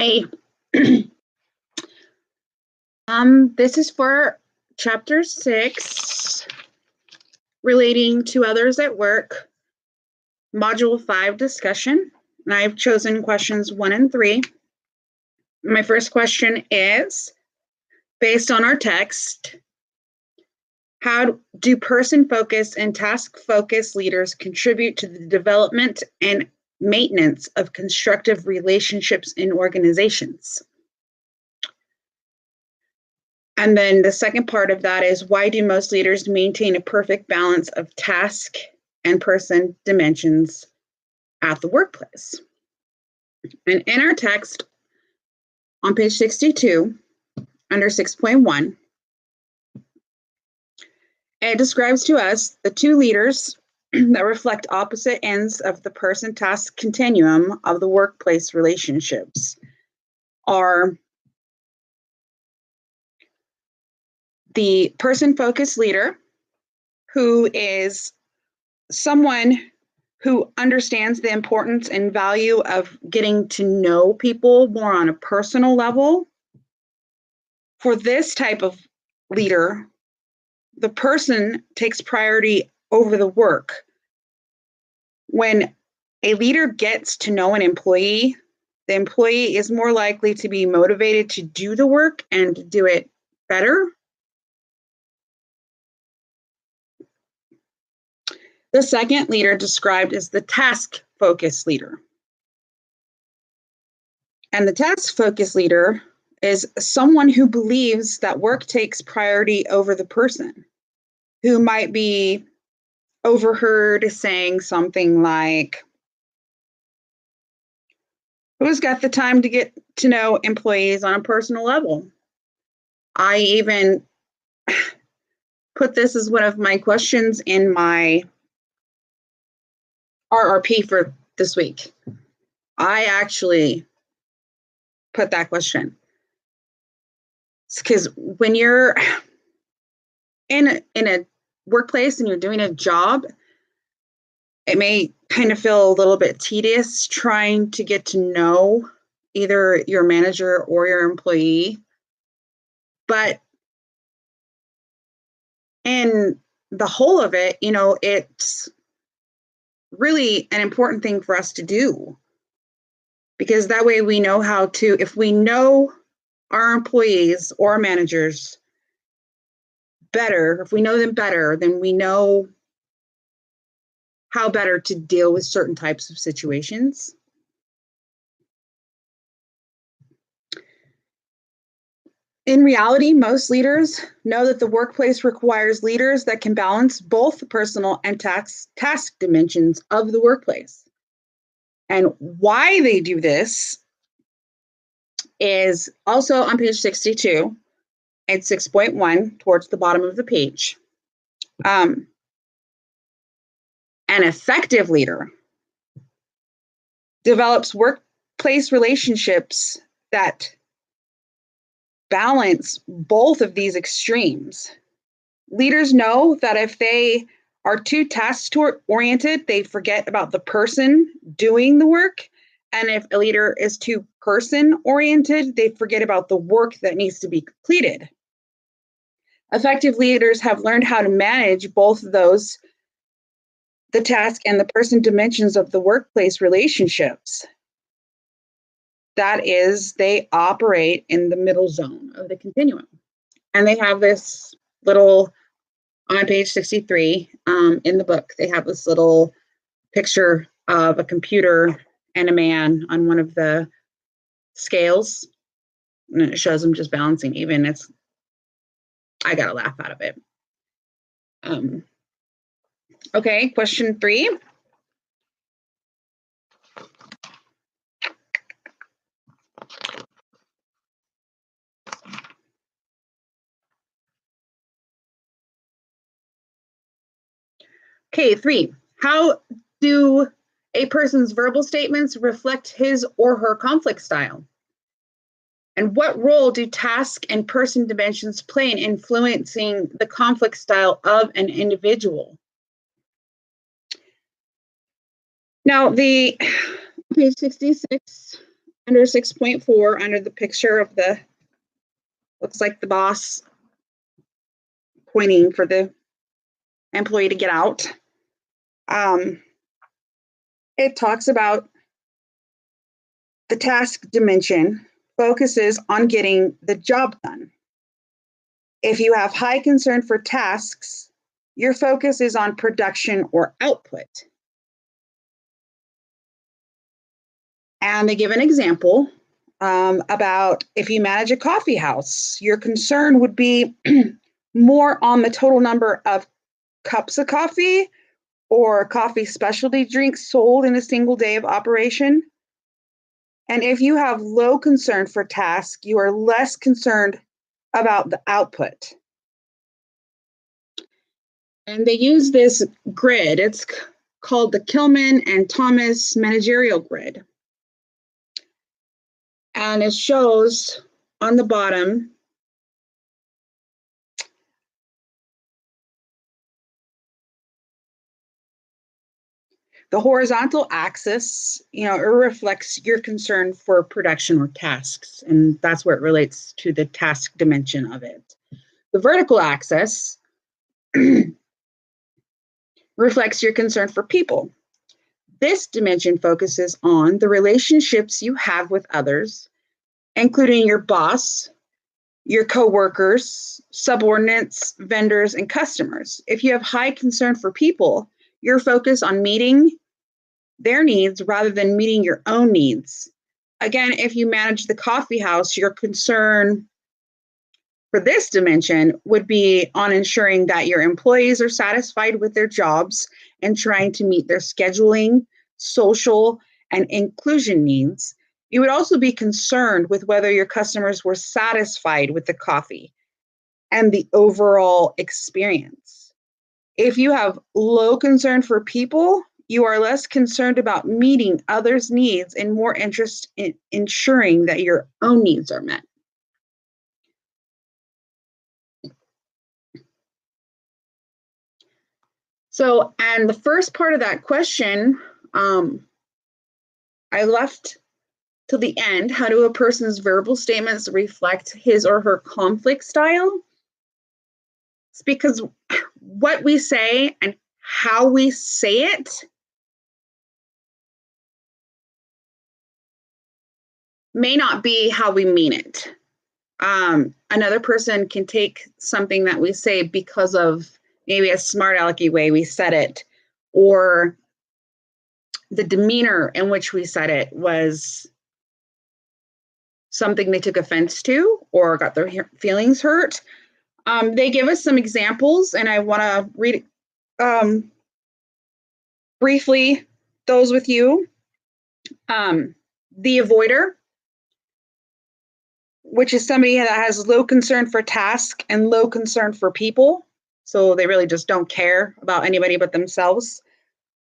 Hi. This is for chapter 6, relating to others at work, module 5 discussion. And I've chosen questions 1 and 3. My first question is, based on our text, how do person-focused and task-focused leaders contribute to the development and maintenance of constructive relationships in organizations? And then the second part of that is, why do most leaders maintain a perfect balance of task and person dimensions at the workplace? And in our text on page 62, under 6.1, it describes to us the two leaders that reflect opposite ends of the person-task continuum of the workplace relationships are the person-focused leader, who is someone who understands the importance and value of getting to know people more on a personal level. For this type of leader, the person takes priority over the work. When a leader gets to know an employee, the employee is more likely to be motivated to do the work and do it better. The second leader described is the task-focused leader. And the task-focused leader is someone who believes that work takes priority over the person, who might be overheard saying something like, "Who's got the time to get to know employees on a personal level?" I even put this as one of my questions in my RRP for this week. I actually put that question. Because when you're in a workplace and you're doing a job, it may kind of feel a little bit tedious trying to get to know either your manager or your employee. But in the whole of it, it's really an important thing for us to do, because that way we know how to, if we know our employees or managers better, if we know them better, then we know how better to deal with certain types of situations. In reality, most leaders know that the workplace requires leaders that can balance both the personal and task dimensions of the workplace. And why they do this is also on page 62 and 6.1 towards the bottom of the page. An effective leader develops workplace relationships that balance both of these extremes. Leaders know that if they are too task-oriented, they forget about the person doing the work. And if a leader is too person-oriented, they forget about the work that needs to be completed. Effective leaders have learned how to manage both of those, the task and the person dimensions of the workplace relationships. That is, they operate in the middle zone of the continuum. And they have this little, on page 63 in the book, they have this little picture of a computer and a man on one of the scales. And it shows them just balancing even. I got a laugh out of it. Okay, question 3. Okay, 3. How do a person's verbal statements reflect his or her conflict style? And what role do task and person dimensions play in influencing the conflict style of an individual? Now, the page 66 under 6.4, under the picture of the, looks like the boss pointing for the employee to get out. It talks about the task dimension focuses on getting the job done. If you have high concern for tasks, your focus is on production or output. And they give an example about if you manage a coffee house, your concern would be more on the total number of cups of coffee or coffee specialty drinks sold in a single day of operation. And if you have low concern for task, you are less concerned about the output. And they use this grid. It's called the Kilman and Thomas managerial grid. And it shows on the bottom the horizontal axis, it reflects your concern for production or tasks, and that's where it relates to the task dimension of it. The vertical axis reflects your concern for people. This dimension focuses on the relationships you have with others, including your boss, your coworkers, subordinates, vendors, and customers. If you have high concern for people, you're focused on meeting their needs rather than meeting your own needs. Again, if you manage the coffee house, your concern for this dimension would be on ensuring that your employees are satisfied with their jobs and trying to meet their scheduling, social, and inclusion needs. You would also be concerned with whether your customers were satisfied with the coffee and the overall experience. If you have low concern for people, you are less concerned about meeting others' needs and more interested in ensuring that your own needs are met. So, and the first part of that question, I left to the end. How do a person's verbal statements reflect his or her conflict style? It's because what we say and how we say it may not be how we mean it. Another person can take something that we say because of maybe a smart alecky way we said it, or the demeanor in which we said it was something they took offense to or got their feelings hurt. They give us some examples, and I want to read briefly those with you. The avoider, which is somebody that has low concern for task and low concern for people. So they really just don't care about anybody but themselves.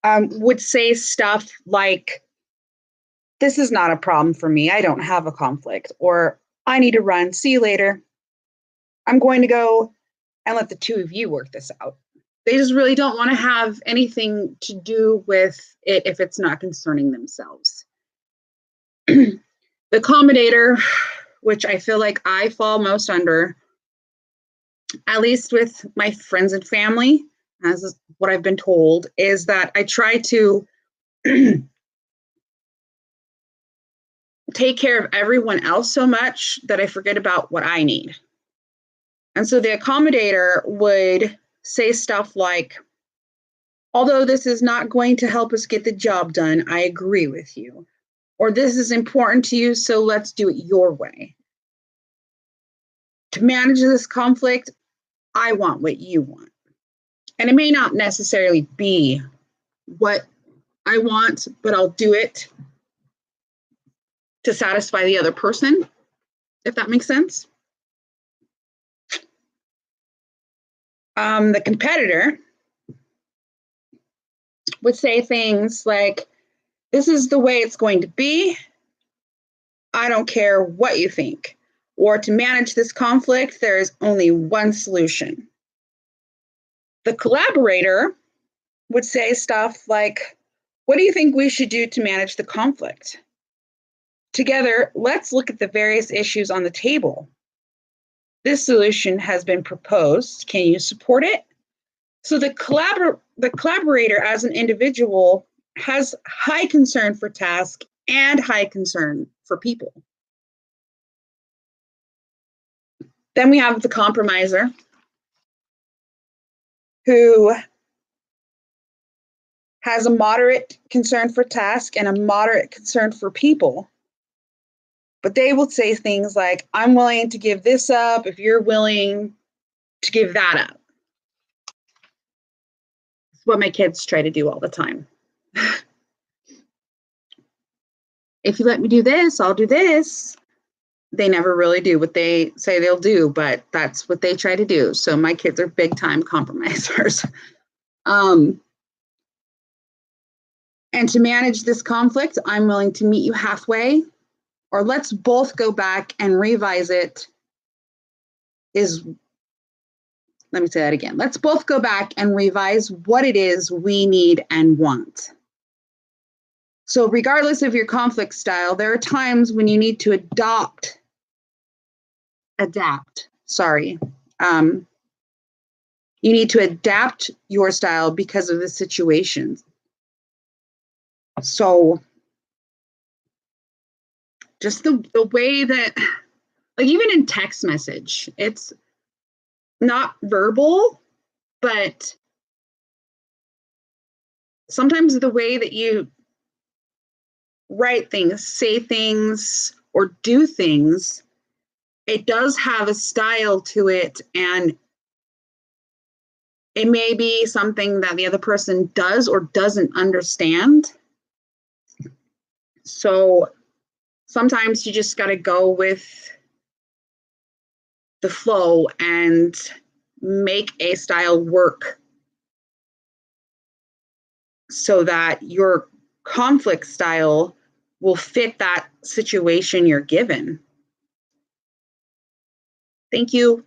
Would say stuff like, this is not a problem for me. I don't have a conflict. Or I need to run. See you later. I'm going to go and let the two of you work this out. They just really don't want to have anything to do with it if it's not concerning themselves. The accommodator, which I feel like I fall most under, at least with my friends and family, as what I've been told, is that I try to take care of everyone else so much that I forget about what I need. And so the accommodator would say stuff like, although this is not going to help us get the job done, I agree with you. Or this is important to you, so let's do it your way. To manage this conflict, I want what you want. And it may not necessarily be what I want, but I'll do it to satisfy the other person, if that makes sense. The competitor would say things like, this is the way it's going to be. I don't care what you think. Or to manage this conflict, there is only one solution. The collaborator would say stuff like, what do you think we should do to manage the conflict? Together, let's look at the various issues on the table. This solution has been proposed. Can you support it? So the collaborator as an individual has high concern for task and high concern for people. Then we have the compromiser, who has a moderate concern for task and a moderate concern for people. But they will say things like, I'm willing to give this up if you're willing to give that up. It's what my kids try to do all the time. If you let me do this, I'll do this. They never really do what they say they'll do, but that's what they try to do. So my kids are big time compromisers. And to manage this conflict, I'm willing to meet you halfway, or let's both go back and revise it. Let me say that again. Let's both go back and revise what it is we need and want. So regardless of your conflict style, there are times when you need to adapt. You need to adapt your style because of the situation. So just the way that, like even in text message, it's not verbal, but sometimes the way that you write things, say things, or do things, it does have a style to it, and it may be something that the other person does or doesn't understand. So sometimes you just got to go with the flow and make a style work so that your conflict style will fit that situation you're given. Thank you.